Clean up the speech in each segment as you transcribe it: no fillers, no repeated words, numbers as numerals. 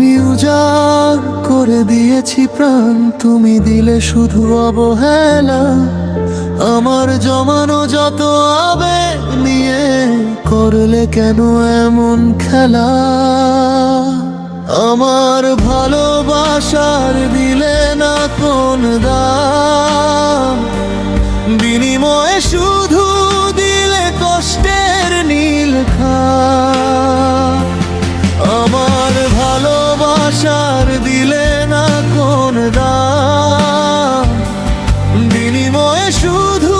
আমি উজাড় করে দিয়েছি প্রাণ, তুমি দিলে শুধু অবহেলা। আমার জমানো যত আবেগ নিয়ে করলে কেন এমন খেলা? আমার ভালোবাসার দিলে না কোন দাম, বিনিময়ে শুধু দিলে কষ্টের নীল খাম। আমার ভালোবাসার দিলে না কোন দাম, বিনিময়ে শুধু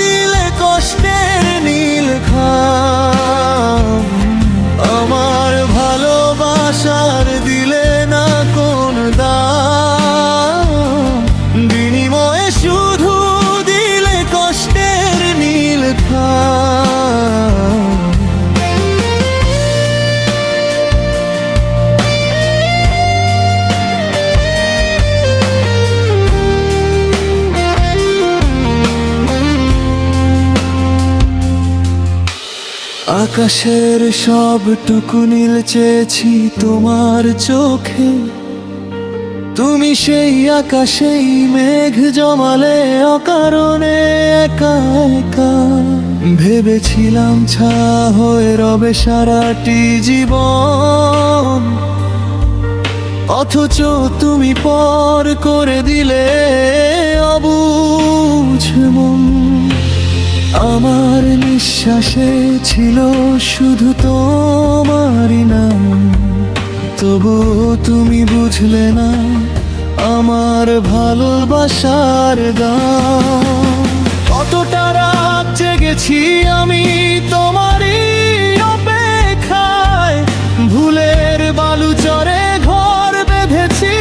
দিলে কষ্টের নীল খাম। আমার ভালোবাসার দিলে না কোন দাম, বিনিময়ে শুধু দিলে কষ্টের নীল খাম। আকাশের সবটুকু নীল চেয়েছি তোমার চোখে, তুমি সেই আকাশেই মেঘ জমালে অকারণে একা একা। ভেবেছিলাম ছায়া হয়ে রবে সারাটি জীবন, অথচ তুমি পর করে দিলে অবুঝ মন। আমার নিঃশ্বাসে ছিল শুধু তোমারই নাম, তবুও তুমি বুঝলে না আমার ভালোবাসার দাম। কতটা রাত জেগেছি আমি তোমারই অপেক্ষায়, ভুলের বালুচরে ঘর বেঁধেছি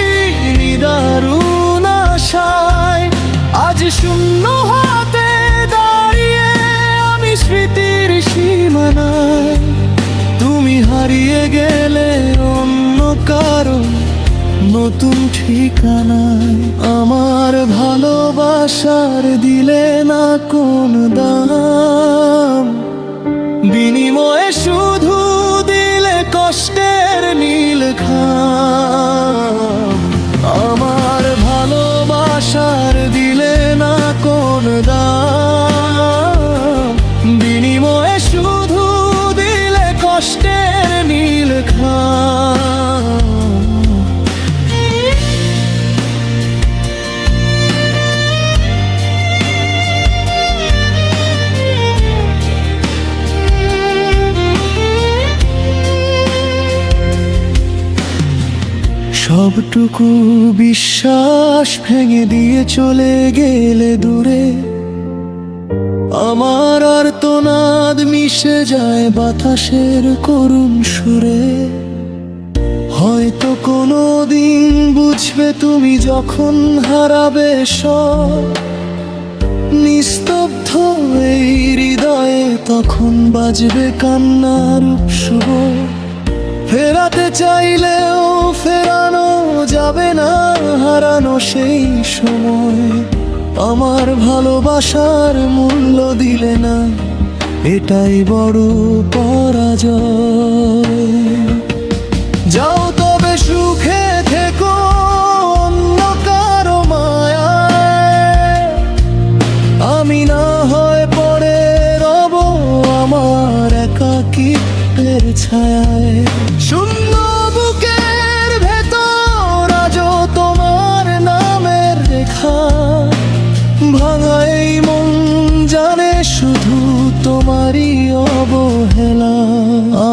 নিদারুণ আশায়। আজ শূন্য হাতে দাঁড়িয়ে আমি স্মৃতির সীমানায়, তুমি হারিয়ে গেলে অন্য কারো নতুন ঠিকানায়। আমার ভালোবাসার দিলে না কোন দাম, বিনিময়ে শুধু দিলে কষ্টের নীল খাম। আমার ভালোবাসার দিলে না কোন দাম, বিনিময়ে শুধু দিলে কষ্টের নীল খাম। সবটুকু বিশ্বাস ভেঙে দিয়ে চলে গেলে দূরে, আমার আর্তনাদ মিশে যায় বাতাসের করুণ সুরে। হয়তো কোনো দিন বুঝবে তুমি যখন হারাবে সব, নিস্তব্ধ এই হৃদয়ে তখন বাজবে কান্নার শুভ। ফেরাতে চাইলেও ফেরানো যাবে না হারানো সেই সময়। আমার ভালোবাসার মূল্য দিলে না, এটাই বড় পরাজয়। যাও তবে সুখে থেকো অন্য কারো মায়ায়, আমি না হয় পড়ে রব আমার একাকিত্বের ছায়ায়। শূন্য বুকের ভেতর আজও তোমার নামের রেখা, ভাঙা এই মন জানে শুধু তোমারই অবহেলা।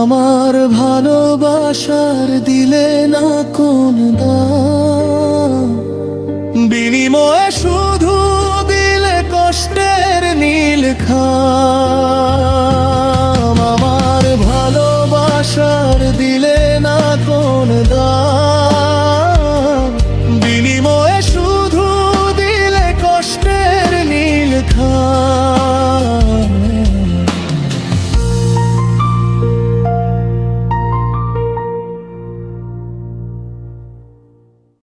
আমার ভালোবাসার দিলে না কোন দাম, বিনিময়ে শুধু দিলে কষ্টের নীল খাম।